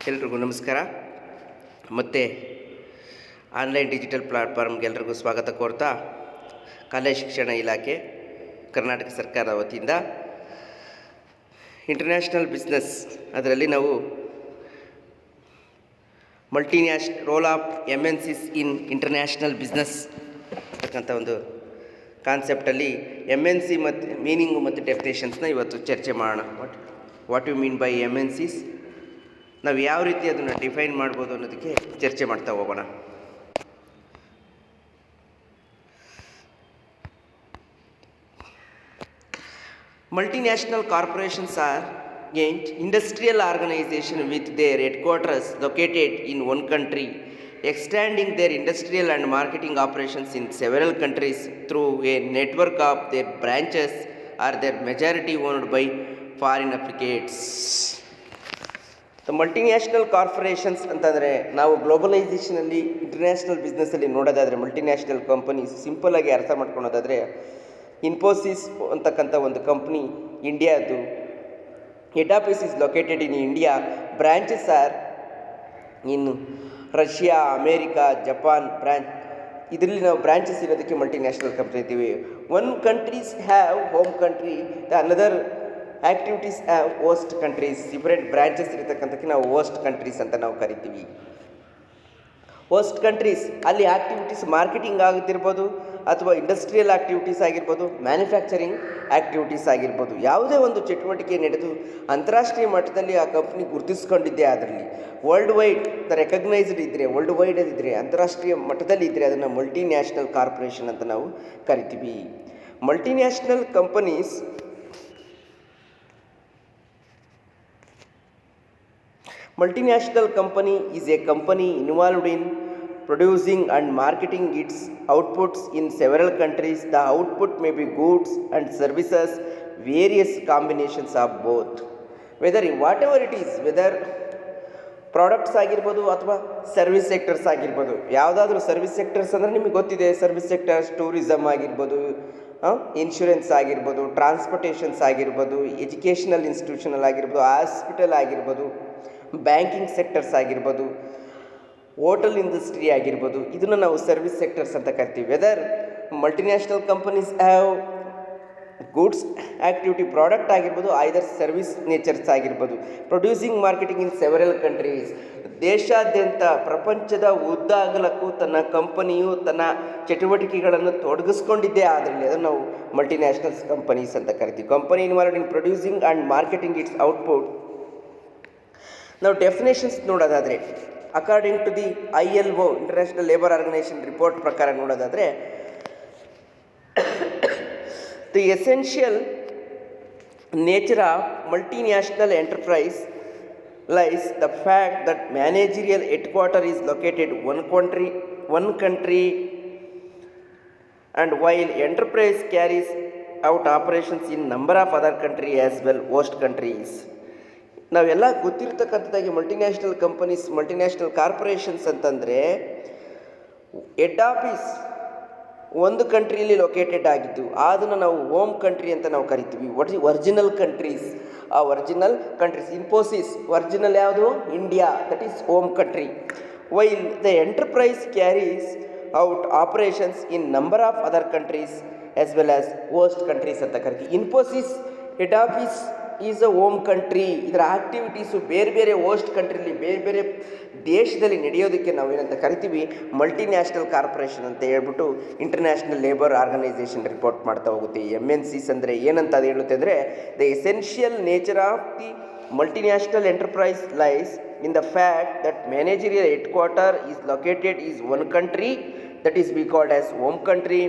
ಎಲ್ರಿಗೂ ನಮಸ್ಕಾರ. ಮತ್ತು ಆನ್ಲೈನ್ ಡಿಜಿಟಲ್ ಪ್ಲಾಟ್ಫಾರ್ಮ್ಗೆ ಎಲ್ರಿಗೂ ಸ್ವಾಗತ ಕೋರ್ತಾ, ಕಾಲೇಜು ಶಿಕ್ಷಣ ಇಲಾಖೆ ಕರ್ನಾಟಕ ಸರ್ಕಾರದ ವತಿಯಿಂದ ಇಂಟರ್ನ್ಯಾಷನಲ್ ಬಿಸ್ನೆಸ್, ಅದರಲ್ಲಿ ನಾವು role of MNCs in international business ಅಂತಕ್ಕಂಥ ಒಂದು ಕಾನ್ಸೆಪ್ಟಲ್ಲಿ MNC ಮತ್ತು ಮೀನಿಂಗು ಮತ್ತು ಡೆಫಿನೇಷನ್ಸ್ನ ಇವತ್ತು ಚರ್ಚೆ ಮಾಡೋಣ. What you mean by MNCs, ನಾವು ಯಾವ ರೀತಿ ಅದನ್ನು ಡಿಫೈನ್ ಮಾಡ್ಬೋದು ಅನ್ನೋದಕ್ಕೆ ಚರ್ಚೆ ಮಾಡ್ತಾ ಹೋಗೋಣ. Multinational corporations are industrial organizations with their headquarters located in one country, extending their industrial and marketing operations in several countries through a network of their branches, or their majority owned by foreign affiliates. The multinational corporations ಅಂತಂದರೆ, ನಾವು ಗ್ಲೋಬಲೈಸೇಷನಲ್ಲಿ international ಬಿಸ್ನೆಸ್ಸಲ್ಲಿ ನೋಡೋದಾದರೆ multinational companies ಸಿಂಪಲ್ಲಾಗಿ ಅರ್ಥ ಮಾಡ್ಕೊಳೋದಾದರೆ, ಇನ್ಫೋಸಿಸ್ ಅಂತಕ್ಕಂಥ ಒಂದು company ಇಂಡಿಯಾದು, head office is located in India, branches are in Russia, America, Japan branch. ಇದರಲ್ಲಿ ನಾವು ಬ್ರಾಂಚಸ್ ಇರೋದಕ್ಕೆ ಮಲ್ಟಿನ್ಯಾಷನಲ್ ಕಂಪ್ನಿ ಇದ್ದೀವಿ. One countries have home country, the another activities host countries. Different branches ಇರತಕ್ಕಂಥಕ್ಕೆ ನಾವು ಹೋಸ್ಟ್ ಕಂಟ್ರೀಸ್ ಅಂತ ನಾವು ಕರಿತೀವಿ. ಹೋಸ್ಟ್ ಕಂಟ್ರೀಸ್ ಅಲ್ಲಿ ಆ್ಯಕ್ಟಿವಿಟೀಸ್ ಮಾರ್ಕೆಟಿಂಗ್ ಆಗುತ್ತಿರ್ಬೋದು, ಅಥವಾ ಇಂಡಸ್ಟ್ರಿಯಲ್ ಆ್ಯಕ್ಟಿವಿಟೀಸ್ ಆಗಿರ್ಬೋದು, ಮ್ಯಾನುಫ್ಯಾಕ್ಚರಿಂಗ್ ಆ್ಯಕ್ಟಿವಿಟೀಸ್ ಆಗಿರ್ಬೋದು. ಯಾವುದೇ ಒಂದು ಚಟುವಟಿಕೆ ನಡೆದು ಅಂತಾರಾಷ್ಟ್ರೀಯ ಮಟ್ಟದಲ್ಲಿ ಆ ಕಂಪ್ನಿ ಗುರುತಿಸ್ಕೊಂಡಿದ್ದೆ, ಅದರಲ್ಲಿ ವರ್ಲ್ಡ್ ವೈಡ್ ರೆಕಗ್ನೈಸ್ಡ್ ಇದ್ದರೆ, ವರ್ಲ್ಡ್ ವೈಡ್ ಇದ್ದರೆ, ಅಂತಾರಾಷ್ಟ್ರೀಯ ಮಟ್ಟದಲ್ಲಿ ಇದ್ದರೆ ಅದನ್ನು ಮಲ್ಟಿನ್ಯಾಷನಲ್ ಕಾರ್ಪೊರೇಷನ್ ಅಂತ ನಾವು ಕರಿತೀವಿ. Multinational companies Multinational company is a company involved in producing and marketing its outputs in several countries. The output may be goods and services, various combinations of both. Whatever it is, whether products ಆಗಿರ್ಬೋದು ಅಥವಾ service sectors ಆಗಿರ್ಬೋದು. ಯಾವುದಾದ್ರೂ service sectors ಅಂದರೆ ನಿಮಗೆ ಗೊತ್ತಿದೆ, service sectors tourism ಆಗಿರ್ಬೋದು, insurance ಆಗಿರ್ಬೋದು, transportations ಆಗಿರ್ಬೋದು, ಎಜುಕೇಷನಲ್ ಇನ್ಸ್ಟಿಟ್ಯೂಷನಲ್ ಆಗಿರ್ಬೋದು, ಹಾಸ್ಪಿಟಲ್ ಆಗಿರ್ಬೋದು, ಬ್ಯಾಂಕಿಂಗ್ ಸೆಕ್ಟರ್ಸ್ ಆಗಿರ್ಬೋದು, ಹೋಟೆಲ್ ಇಂಡಸ್ಟ್ರಿ ಆಗಿರ್ಬೋದು. ಇದನ್ನು ನಾವು ಸರ್ವಿಸ್ ಸೆಕ್ಟರ್ಸ್ ಅಂತ ಕರಿತೀವಿ. Whether multinational companies have goods activity, product ಆಗಿರ್ಬೋದು, ಐದರ್ ಸರ್ವಿಸ್ ನೇಚರ್ಸ್ ಆಗಿರ್ಬೋದು. Producing marketing in several countries, ದೇಶಾದ್ಯಂತ ಪ್ರಪಂಚದ ಉದ್ದಾಗಲಕ್ಕೂ ತನ್ನ ಕಂಪನಿಯು ತನ್ನ ಚಟುವಟಿಕೆಗಳನ್ನು ತೊಡಗಿಸ್ಕೊಂಡಿದ್ದೇ ಅದರಲ್ಲಿ, ಅದನ್ನು ನಾವು ಮಲ್ಟಿನ್ಯಾಷನಲ್ಸ್ ಕಂಪನೀಸ್ ಅಂತ ಕರಿತೀವಿ. Company involved in producing and marketing its output. ನಾವು ಡೆಫಿನೇಷನ್ಸ್ ನೋಡೋದಾದರೆ, according to the ILO international labour organisation report ಪ್ರಕಾರ ನೋಡೋದಾದರೆ, the essential nature of multinational enterprise lies the fact that managerial headquarter is located one country, and while enterprise carries out operations in number of other countries as well, host countries. ನಾವೆಲ್ಲ ಗೊತ್ತಿರ್ತಕ್ಕಂಥದ್ದಾಗಿ multinational companies, multinational corporations ಅಂತಂದರೆ head office ಒಂದು ಕಂಟ್ರಿಯಲ್ಲಿ located ಆಗಿದ್ದು ಅದನ್ನು ನಾವು home country ಅಂತ ನಾವು ಕರಿತೀವಿ. Original countries, ಆ ಒರಿಜಿನಲ್ ಕಂಟ್ರೀಸ್, ಇನ್ಫೋಸಿಸ್ ಒರಿಜಿನಲ್ ಯಾವುದು? India, that is home country. While the enterprise carries out operations in number of other countries as well as host countries ಅಂತ ಕರಿತೀವಿ. Infosys head office is a home country. ಇದರ activities ಬೇರೆ ಬೇರೆ host ಕಂಟ್ರಿಲಿ, ಬೇರೆ ಬೇರೆ ದೇಶದಲ್ಲಿ ನಡೆಯೋದಕ್ಕೆ ನಾವೇನಂತ ಕರಿತೀವಿ? ಮಲ್ಟಿನ್ಯಾಷನಲ್ ಕಾರ್ಪೊರೇಷನ್ ಅಂತ ಹೇಳ್ಬಿಟ್ಟು ಇಂಟರ್ನ್ಯಾಷನಲ್ ಲೇಬರ್ ಆರ್ಗನೈಸೇಷನ್ ರಿಪೋರ್ಟ್ ಮಾಡ್ತಾ ಹೋಗುತ್ತೆ. MNCs ಅಂದರೆ ಏನಂತ ಅದು ಹೇಳುತ್ತೆ ಅಂದರೆ, the essential nature of the multinational enterprise lies in the fact that managerial head quarter is located is one country, that is be called as home country,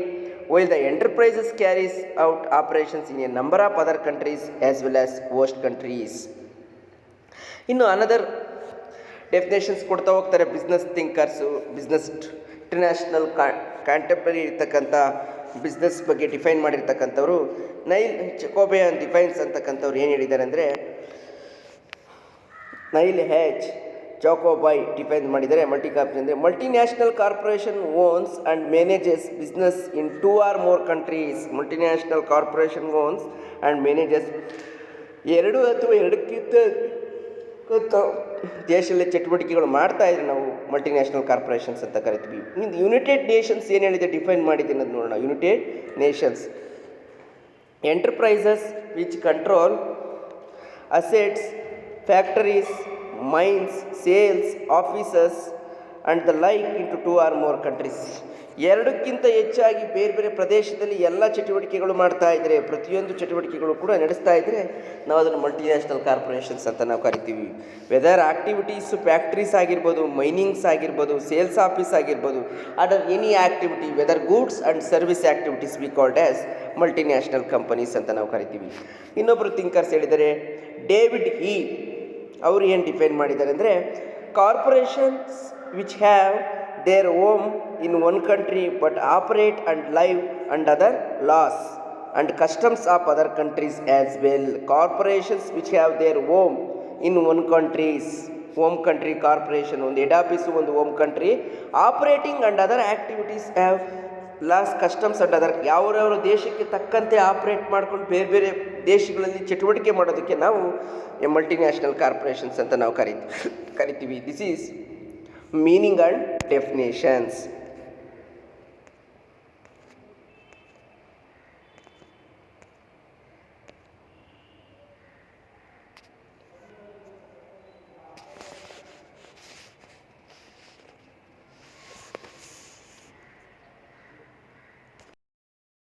while the enterprises carries out operations in a number of other countries as well as host countries. ಇನ್ನು another definitions ಕೊಡ್ತಾ ಹೋಗ್ತಾರೆ business ಥಿಂಕರ್ಸು, business international contemporary ಇರ್ತಕ್ಕಂಥ business ಬಗ್ಗೆ define ಮಾಡಿರ್ತಕ್ಕಂಥವ್ರು. Nile Jacobian defines ಅಂತಕ್ಕಂಥವ್ರು ಏನು ಹೇಳಿದ್ದಾರೆ ಅಂದರೆ, Nile ಜಾಕೋಬಾಯ್ define ಮಾಡಿದರೆ multinational corporation owns and manages business in 2 or more countries. Multinational corporation owns and manages 2 ಅಥವಾ 2ಕ್ಕಿಂತ ದೇಶದಲ್ಲಿ ಚಟುವಟಿಕೆಗಳು ಮಾಡ್ತಾ ಇದ್ರೆ ನಾವು ಮಲ್ಟಿನ್ಯಾಷನಲ್ ಕಾರ್ಪೊರೇಷನ್ಸ್ ಅಂತ ಕರಿತೀವಿ. ಇನ್ನು ಯುನೈಟೆಡ್ ನೇಷನ್ಸ್ ಏನು ಹೇಳಿದೆ, ಡಿಫೈನ್ ಮಾಡಿದೆ ಅನ್ನೋದು ನೋಡೋಣ. United Nations enterprises which control assets, factories, mines, sales, offices and the like into 2 or more countries. ಎರಡಕ್ಕಿಂತ ಹೆಚ್ಚಾಗಿ ಬೇರೆ ಬೇರೆ ಪ್ರದೇಶದಲ್ಲಿ ಎಲ್ಲ ಚಟುವಟಿಕೆಗಳು ಮಾಡ್ತಾ ಇದ್ದರೆ, ಪ್ರತಿಯೊಂದು ಚಟುವಟಿಕೆಗಳು ಕೂಡ ನಡೆಸ್ತಾ ಇದ್ದರೆ ನಾವು ಅದನ್ನು ಮಲ್ಟಿನ್ಯಾಷನಲ್ ಕಾರ್ಪೊರೇಷನ್ಸ್ ಅಂತ ನಾವು ಕರಿತೀವಿ. ವೆದರ್ ಆ್ಯಕ್ಟಿವಿಟೀಸ್, ಫ್ಯಾಕ್ಟ್ರೀಸ್ ಆಗಿರ್ಬೋದು, ಮೈನಿಂಗ್ಸ್ ಆಗಿರ್ಬೋದು, ಸೇಲ್ಸ್ ಆಫೀಸ್ ಆಗಿರ್ಬೋದು, other any activity whether goods and service activities we called as multinational companies ಅಂತ ನಾವು ಕರಿತೀವಿ. ಇನ್ನೊಬ್ಬರು ಥಿಂಕರ್ಸ್ ಹೇಳಿದರೆ ಡೇವಿಡ್ ಇ. ಅವರು ಏನು ಡಿಫೈನ್ ಮಾಡಿದ್ದಾರೆ ಅಂದರೆ, corporations which have their home in one country but operate and live under other laws and customs of other countries as well. Corporations which have their home in one country's home country corporation, ಒಂದು head office ಒಂದು home country, operating and other activities have loss customs and other, ಯಾವ್ಯಾವ ದೇಶಕ್ಕೆ ತಕ್ಕಂತೆ operate ಮಾಡ್ಕೊಂಡು ಬೇರೆ ಬೇರೆ ದೇಶಗಳಲ್ಲಿ ಚಟುವಟಿಕೆ ಮಾಡೋದಕ್ಕೆ ನಾವು ಮಲ್ಟಿನ್ಯಾಷನಲ್ ಕಾರ್ಪೊರೇಷನ್ಸ್ ಅಂತ ನಾವು ಕರಿತೀವಿ. This is meaning and definitions.